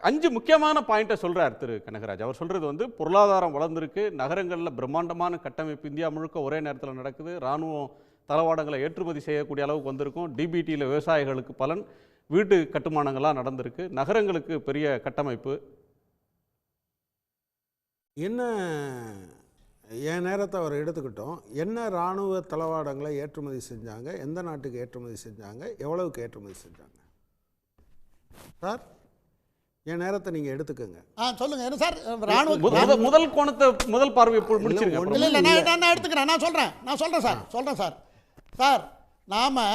5 முக்கியமான பாயிண்ட்டை சொல்றார் திரு கனகராஜ். அவர் சொல்றது வந்து பொருளாதாரம் வளர்ந்துருக்கு, நகரங்களில் பிரம்மாண்டமான கட்டமைப்பு இந்தியா முழுக்க ஒரே நேரத்தில் நடக்குது, இராணுவம் தளவாடங்களை ஏற்றுமதி செய்யக்கூடிய அளவுக்கு வந்திருக்கும், டிபிடியில் விவசாயிகளுக்கு பலன், வீட்டு கட்டுமானங்கள்லாம் நடந்திருக்கு, நகரங்களுக்கு பெரிய கட்டமைப்பு. என்ன என் நேரத்தை அவர் எடுத்துக்கிட்டோம், என்ன இராணுவ தளவாடங்களை ஏற்றுமதி செஞ்சாங்க, எந்த நாட்டுக்கு ஏற்றுமதி செஞ்சாங்க, எவ்வளவுக்கு ஏற்றுமதி செஞ்சாங்க சார்? என் நேரத்தை நீங்க எடுத்துக்கங்க. சொல்லுங்க என்ன சார்? ராணுவ முதல் கோணத்தை முதல் பார்வை முடிச்சிருங்க. இல்ல இல்ல நான் எடுத்துக்கிறேன், நான் சொல்றேன் சார். சார் நாம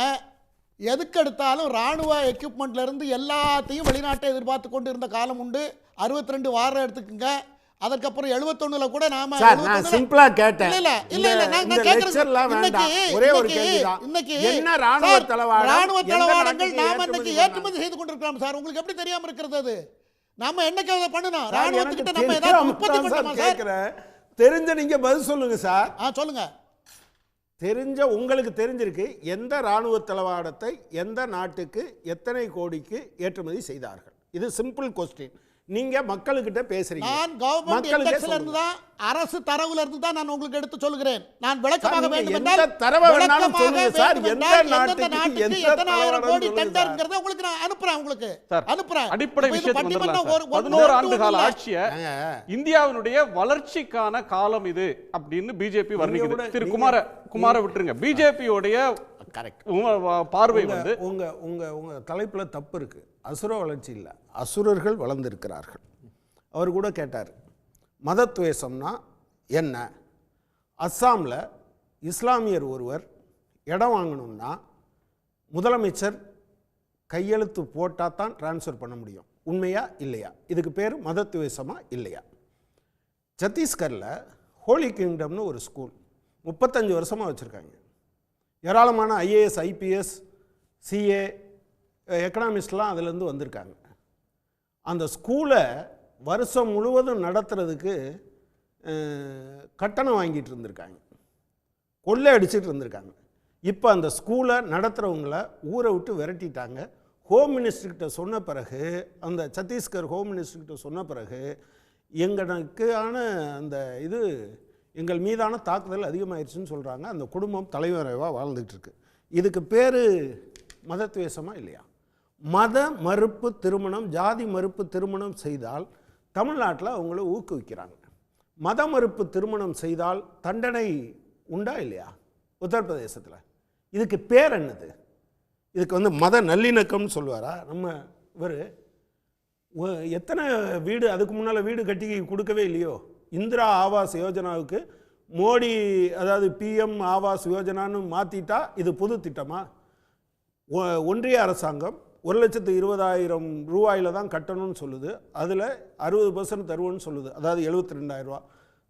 எதுக்கு எடுத்தாலும் ராணுவ எக்யூப்மெண்ட்ல இருந்து எல்லாத்தையும் வெளிநாட்டை எதிர்பார்த்து கொண்டு இருந்த காலம் உண்டு. 62 வாரம் எடுத்துக்கங்க. அதுக்கப்புறம் 71ல கூட நாம சிம்பிளா கேட்டேன். இல்ல இல்ல இல்ல நான் கேக்குறேன் ஒரே ஒரு கேள்விதான். இன்னைக்கு என்ன ராணுவ தளவாடங்கள் நாம இன்னைக்கு ஏற்றுமதி செய்து கொண்டிருக்கிறோம் சார். உங்களுக்கு எப்படி தெரியாம இருக்கிறது? அது நாம என்னைக்கு அதை பண்ணணும்? ராணுவத்துக்கிட்ட நம்ம ஏதாவது உற்பத்தி பண்ணணுமா சார்? தெரிஞ்ச நீங்க பதில் சொல்லுங்க சார். சொல்லுங்க. தெரிஞ்ச உங்களுக்கு தெரிஞ்சிருக்கு எந்த ராணுவ தளவாடத்தை எந்த நாட்டுக்கு எத்தனை கோடிக்கு ஏற்றுமதி செய்தார்கள்? இது சிம்பிள் क्वेश्चन. நீங்க மக்களுக்கிட்ட பேசுறீங்க. நான் கவர்மெண்ட் இண்டெக்ஸ்ல இருந்து தான், அரசு தரவுல இருந்து தான் நான் உங்களுக்கு எடுத்து சொல்கிறேன். நான் விளக்கமாக வேண்டும் என்றால் எந்த தரவை வேணாலும் சொல்லுங்க சார். எந்த நாட்டுக்கு எத்தனை ஆயிரம் கோடி டெண்டர்ங்கறத உங்களுக்கு நான் அனுப்புறேன். அடிப்படை விஷயத்துக்கு வந்துடலாம். 11 ஆண்டு கால ஆட்சியை இந்தியாவினுடைய வளர்ச்சிக்கான காலம் இது அப்படின்னு பிஜேபி வர்ணிக்குது. திரு குமார விட்டுருங்க. பிஜேபியோடைய பார்வை வந்து உங்க தலைப்புல தப்பு இருக்கு. அசுர வளர்ச்சி இல்லை, அசுரர்கள் வளர்ந்திருக்கிறார்கள். அவர் கூட கேட்டார் மதத்வேஷம்னா என்ன. அஸ்ஸாமில் இஸ்லாமியர் ஒருவர் இடம் வாங்கணும்னா முதலமைச்சர் கையெழுத்து போட்டால் தான் டிரான்ஸ்ஃபர் பண்ண முடியும். உண்மையா இல்லையா? இதுக்கு பேர் மதத்வேஷமா இல்லையா? சத்தீஸ்கரில் ஹோலி கிங்டம்னு ஒரு ஸ்கூல் 35 வருஷமாக வச்சுருக்காங்க. ஏராளமான ஐஏஎஸ், ஐபிஎஸ், சிஏ, எக்கனாமிஸ்ட்லாம் அதுலேருந்து வந்திருக்காங்க. அந்த ஸ்கூலை வருஷம் முழுவதும் நடத்துறதுக்கு கட்டணம் வாங்கிட்டு இருந்திருக்காங்க, கொள்ளை அடிச்சுட்டு இருந்திருக்காங்க. இப்போ அந்த ஸ்கூலை நடத்துகிறவங்கள ஊரை விட்டு விரட்டிட்டாங்க. ஹோம் மினிஸ்டர்கிட்ட சொன்ன பிறகு, அந்த சத்தீஸ்கர் ஹோம் மினிஸ்டர்கிட்ட சொன்ன பிறகு எங்களுக்கான அந்த இது எங்கள் மீதான தாக்குதல் அதிகமாகிடுச்சுன்னு சொல்கிறாங்க. அந்த குடும்பம் தலைவரைவாக வாழ்ந்துகிட்டு இருக்கு. இதுக்கு பேர் மதத்வேஷமா இல்லையா? மத மறுப்பு திருமணம், ஜாதி மறுப்பு திருமணம் செய்தால் தமிழ்நாட்டில் அவங்கள ஊக்குவிக்கிறாங்க. மத மறுப்பு திருமணம் செய்தால் தண்டனை உண்டா இல்லையா உத்தரப்பிரதேசத்தில்? இதுக்கு பேர் என்னது? இதுக்கு வந்து மத நல்லிணக்கம்னு சொல்லுவாரா? நம்ம இவர் எத்தனை வீடு அதுக்கு முன்னால் வீடு கட்டி கொடுக்கவே இல்லையோ? இந்திரா ஆவாஸ் யோஜனாவுக்கு மோடி, அதாவது பிஎம் ஆவாஸ் யோஜனான்னு மாற்றிட்டா இது புது திட்டமா? ஒன்றிய அரசாங்கம் 1,20,000 ரூபாயில் தான் கட்டணும்னு சொல்லுது. அதில் 60% தருவோன்னு சொல்லுது, அதாவது 72,000 ரூபா.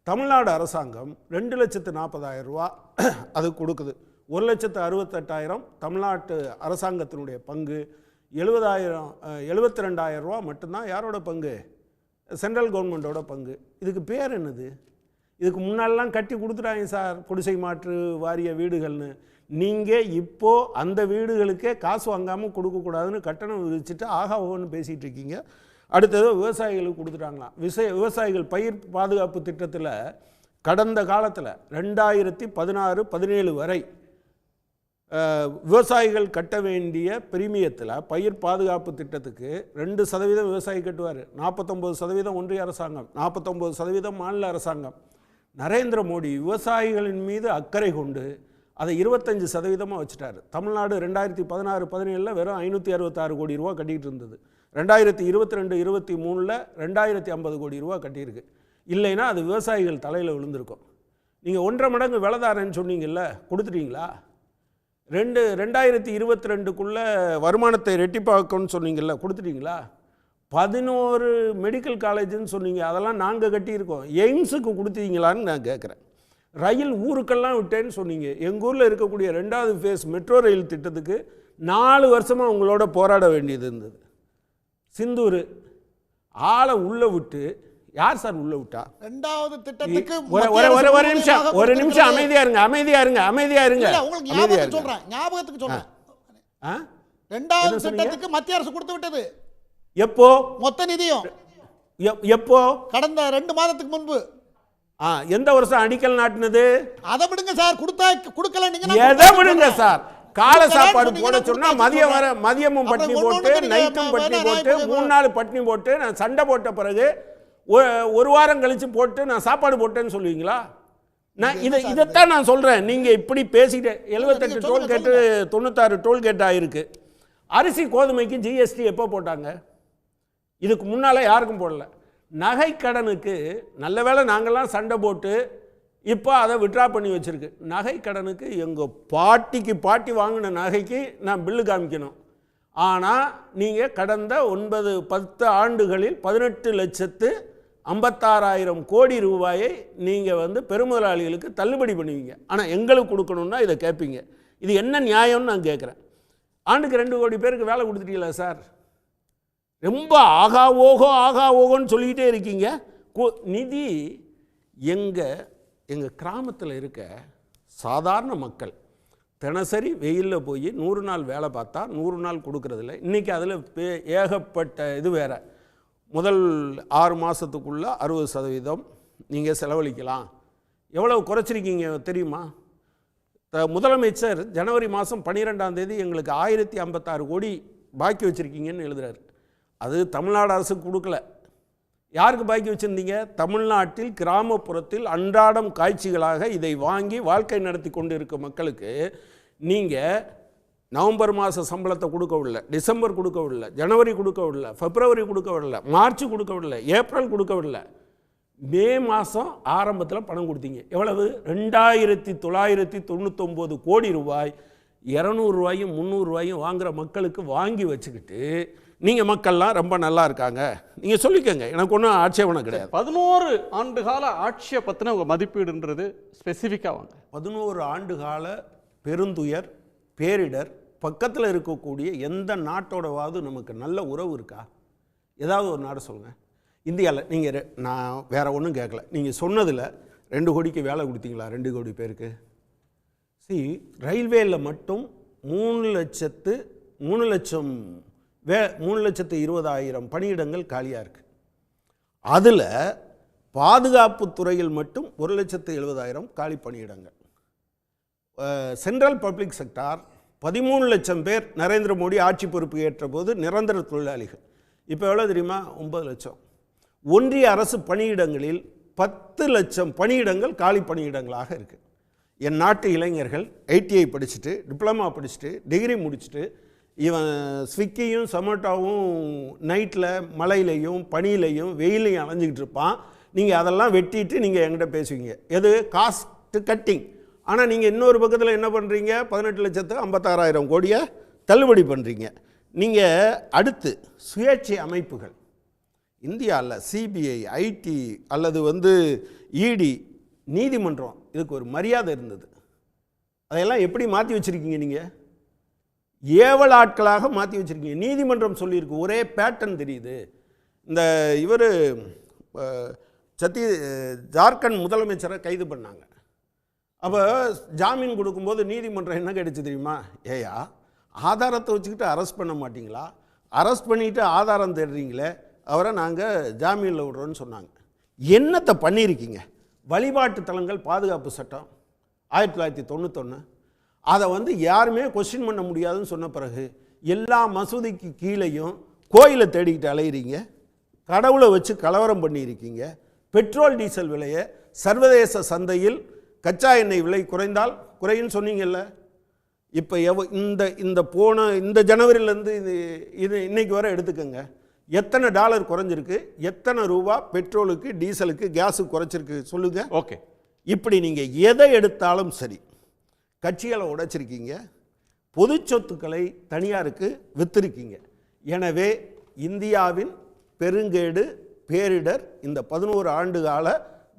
தமிழ்நாடு அரசாங்கம் 2,40,000 ரூபா அது கொடுக்குது. 1,68,000 தமிழ்நாட்டு அரசாங்கத்தினுடைய பங்கு. 72,000 ரூபா மட்டும்தான் யாரோட பங்கு? சென்ட்ரல் கவர்மெண்ட்டோட பங்கு. இதுக்கு பேர் என்னது? இதுக்கு முன்னாலெலாம் கட்டி கொடுத்துட்டாங்க சார், குடிசை மாற்று வாரிய வீடுகள்னு. நீங்கள் இப்போது அந்த வீடுகளுக்கே காசு வாங்காமல் கொடுக்கக்கூடாதுன்னு கட்டணம் விதிச்சுட்டு ஆகா ஓன்னு பேசிகிட்டு இருக்கீங்க. அடுத்தது விவசாயிகளுக்கு கொடுத்துட்டாங்களாம். விவசாயிகள் பயிர் பாதுகாப்பு திட்டத்தில் கடந்த காலத்தில் 2016-17 வரை விவசாயிகள் கட்ட வேண்டிய பிரீமியத்தில் பயிர் பாதுகாப்பு திட்டத்துக்கு 2% விவசாயி கட்டுவார், 49% ஒன்றிய அரசாங்கம், 49% மாநில அரசாங்கம். நரேந்திர மோடி விவசாயிகளின் மீது அக்கறை கொண்டு அதை 25% வச்சுட்டார். தமிழ்நாடு 2016-17 வெறும் 566 கோடி ரூபா கட்டிகிட்டு இருந்தது. 2022-23 2,050 கோடி ரூபா கட்டியிருக்கு. இல்லைன்னா அது விவசாயிகள் தலையில் விழுந்திருக்கும். நீங்கள் 1.5 மடங்கு விலைதாரன்னு சொன்னீங்கல்ல, கொடுத்துட்டீங்களா? 2022க்குள்ளே வருமானத்தை ரெட்டிப்பாக்கணும்னு சொன்னீங்கல்ல, கொடுத்துட்டீங்களா? 11 மெடிக்கல் காலேஜுன்னு சொன்னீங்க, அதெல்லாம் நாங்கள் கட்டியிருக்கோம். எய்ம்ஸுக்கு கொடுத்தீங்களான்னு நான் கேட்குறேன். ரயில் ஊருக்கெல்லாம் விட்டேன்னு சொன்னீங்க. எங்கள் ஊரில் இருக்கக்கூடிய 2வது ஃபேஸ் மெட்ரோ ரயில் திட்டத்துக்கு 4 வருஷமாக உங்களோட போராட வேண்டியது இருந்தது. சிந்தூர் ஆளை உள்ளே விட்டு யார் சார் உள்ள விட்டா? 2வது திட்டத்துக்கு ஒரு நிமிஷம் அமைதியா இருங்க. ஞாபகத்துக்கு சொல்றேன். 2வது திட்டத்துக்கு மத்திய அரசு கொடுத்து விட்டது. எப்போ மொத்த நிதியும் எப்போ? கடந்த 2 மாதத்துக்கு முன்பு. எந்த வருஷம் அடிக்கல் நாட்டினது? அதை விடுங்க சார், கொடுக்கல நீங்க. எதை விடுங்க சார்? கால சாப்பாடு போட சொன்னா மதியமும் பட்டினி போட்டு நைட்டும் பட்டினி போட்டு 3 நாள் பட்டினி போட்டு நான் சண்டை போட்ட பிறகு ஒரு வாரம் கழிச்சு போட்டு நான் சாப்பாடு போட்டேன்னு சொல்லுவீங்களா? நான் இதைத்தான் நான் சொல்றேன். நீங்க இப்படி பேசிட்டு 78 டோல்கேட்டு 96 டோல்கேட் ஆயிருக்கு. அரிசி கோதுமைக்கு ஜிஎஸ்டி எப்போ போட்டாங்க? இதுக்கு முன்னால யாருக்கும் போடல. நகை கடனுக்கு நல்ல வேளை நாங்கள்லாம் சண்டை போட்டு இப்போ அதை விட்ரா பண்ணி வச்சிருக்கு. நகை கடனுக்கு எங்கள் பாட்டி வாங்கின நகைக்கு நான் பில்லு காமிக்கணும். ஆனால் நீங்கள் கடந்த 9-10 ஆண்டுகளில் 18,56,000 கோடி ரூபாயை நீங்கள் பெருமுதலாளிகளுக்கு தள்ளுபடி பண்ணுவீங்க. ஆனால் எங்களுக்கு கொடுக்கணுன்னா இதை கேட்பீங்க. இது என்ன நியாயம்னு நான் கேட்குறேன். ஆண்டுக்கு 2 கோடி பேருக்கு வேலை கொடுத்துட்டீங்களா சார்? ரொம்ப ஆகா ஓகோன்னு சொல்லிக்கிட்டே இருக்கீங்க. நிதி எங்கள் கிராமத்தில் இருக்க சாதாரண மக்கள் தினசரி வெயிலில் போய் 100 நாள் வேலை பார்த்தா 100 நாள் கொடுக்கறதில்ல. இன்றைக்கி அதில் ஏகப்பட்ட இது வேறு. முதல் 6 மாதத்துக்குள்ளே 60% நீங்கள் செலவழிக்கலாம். எவ்வளவு குறைச்சிருக்கீங்க தெரியுமா? முதலமைச்சர் ஜனவரி மாதம் 12ஆம் தேதி எங்களுக்கு 1056 கோடி பாக்கி வச்சுருக்கீங்கன்னு எழுதுறாரு. அது தமிழ்நாடு அரசுக்கு கொடுக்கல. யாருக்கு பாக்கி வச்சுருந்தீங்க? தமிழ்நாட்டில் கிராமப்புறத்தில் அன்றாடம் காட்சிகளாக இதை வாங்கி வாழ்க்கை நடத்தி கொண்டு இருக்க மக்களுக்கு நீங்கள் நவம்பர் மாத சம்பளத்தை கொடுக்கவில்லை, டிசம்பர் கொடுக்கவில்லை, ஜனவரி கொடுக்கவில்லை, பிப்ரவரி கொடுக்கவில்லை, மார்ச் கொடுக்கவில்லை, ஏப்ரல் கொடுக்கவில்லை, மே மாதம் ஆரம்பத்தில் பணம் கொடுத்தீங்க. எவ்வளவு? 2999 கோடி ரூபாய். 200 ரூபாயும் 300 ரூபாயும் வாங்குகிற மக்களுக்கு வாங்கி வச்சுக்கிட்டு நீங்கள் மக்கள்லாம் ரொம்ப நல்லா இருக்காங்க நீங்கள் சொல்லிக்கோங்க. எனக்கு ஒன்றும் ஆட்சேபணம் கிடையாது. 11 ஆண்டு கால ஆட்சியை பற்றின உங்கள் மதிப்பீடுன்றது ஸ்பெசிஃபிக்காக வாங்க. 11 ஆண்டு கால பெருந்துயர் பேரிடர். பக்கத்தில் இருக்கக்கூடிய எந்த நாட்டோடவாவது நமக்கு நல்ல உறவு இருக்கா? ஏதாவது ஒரு நாடு சொல்லுங்கள். இந்தியாவில் நீங்கள் நான் வேறு ஒன்றும் கேட்கல. நீங்கள் சொன்னதில் 2 கோடிக்கு வேலை கொடுத்தீங்களா? 2 கோடி பேருக்கு. ரயில்வேயில் மட்டும் 3,20,000 பணியிடங்கள் காலியாக இருக்குது. அதில் பாதுகாப்பு துறையில் மட்டும் 1,70,000 காலி பணியிடங்கள். சென்ட்ரல் பப்ளிக் செக்டார் 13 லட்சம் பேர் நரேந்திர மோடி ஆட்சி பொறுப்பு ஏற்ற போது நிரந்தர தொழிலாளிகள். இப்போ எவ்வளோ தெரியுமா? 9 லட்சம். ஒன்றிய அரசு பணியிடங்களில் 10 லட்சம் பணியிடங்கள் காலி பணியிடங்களாக இருக்குது. என் நாட்டு இளைஞர்கள் ஐடிஐ படிச்சுட்டு டிப்ளமா படிச்சுட்டு டிகிரி முடிச்சுட்டு இவன் ஸ்விக்கியும் சொமேட்டோவும் நைட்டில் மழையிலையும் பனியிலையும் வெயிலையும் அலைஞ்சிக்கிட்டு இருப்பான். நீங்கள் அதெல்லாம் வெட்டிட்டு நீங்கள் என்கிட்ட பேசுவீங்க எது காஸ்ட் கட்டிங். ஆனால் நீங்கள் இன்னொரு பக்கத்தில் என்ன பண்ணுறீங்க? 18,56,000 கோடியை தள்ளுபடி பண்ணுறீங்க. நீங்கள் அடுத்து சுயேட்சை அமைப்புகள் இந்தியாவில் சிபிஐ, ஐடி அல்லது இடி, நீதிமன்றம், இதுக்கு ஒரு மரியாதை இருந்தது. அதையெல்லாம் எப்படி மாற்றி வச்சுருக்கீங்க? நீங்கள் ஏவல் ஆட்களாக மாற்றி வச்சுருக்கீங்க. நீதிமன்றம் சொல்லியிருக்கு. ஒரே பேட்டர்ன் தெரியுது. இந்த இவர் ஜார்க்கண்ட் முதலமைச்சரை கைது பண்ணாங்க. அப்போ ஜாமீன் கொடுக்கும்போது நீதிமன்றம் என்ன கிடைச்சி தெரியுமா? ஏயா ஆதாரத்தை வச்சுக்கிட்டு அரெஸ்ட் பண்ண மாட்டிங்களா? அரெஸ்ட் பண்ணிவிட்டு ஆதாரம் தேடுறீங்களே, அவரை நாங்கள் ஜாமீனில் விடுறோன்னு சொன்னாங்க. என்னத்தை பண்ணியிருக்கீங்க? வழிபாட்டு தலங்கள் பாதுகாப்பு சட்டம் 1991 அதை யாருமே கொஸ்டின் பண்ண முடியாதுன்னு சொன்ன பிறகு எல்லா மசூதிக்கு கீழேயும் கோயிலை தேடிக்கிட்டு அலையிறீங்க. கடவுளை வச்சு கலவரம் பண்ணியிருக்கீங்க. பெட்ரோல் டீசல் விலையை சர்வதேச சந்தையில் கச்சா எண்ணெய் விலை குறைந்தால் குறைன்னு சொன்னீங்கல்ல. இப்போ இந்த ஜனவரியிலேருந்து இது இன்னைக்கு வரை எடுத்துக்கோங்க. எத்தனை டாலர் குறைஞ்சிருக்கு? எத்தனை ரூபா பெட்ரோலுக்கு டீசலுக்கு கேஸுக்கு குறைச்சிருக்கு சொல்லுங்க. ஓகே. இப்படி நீங்கள் எதை எடுத்தாலும் சரி கட்சிகளை உடைச்சிருக்கீங்க, பொது சொத்துக்களை தனியாருக்கு வித்திருக்கீங்க. எனவே இந்தியாவின் பெருங்கேடு பேரிடர் இந்த 11 ஆண்டு கால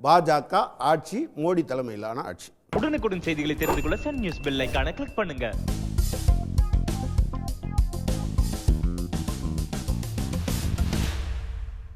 பாஜக ஆட்சி, மோடி தலைமையிலான ஆட்சி. உடனுக்குடன் செய்திகளை தெரிந்து கொள்ள சன் நியூஸ் பெல் ஐகானை கிளிக் பண்ணுங்க.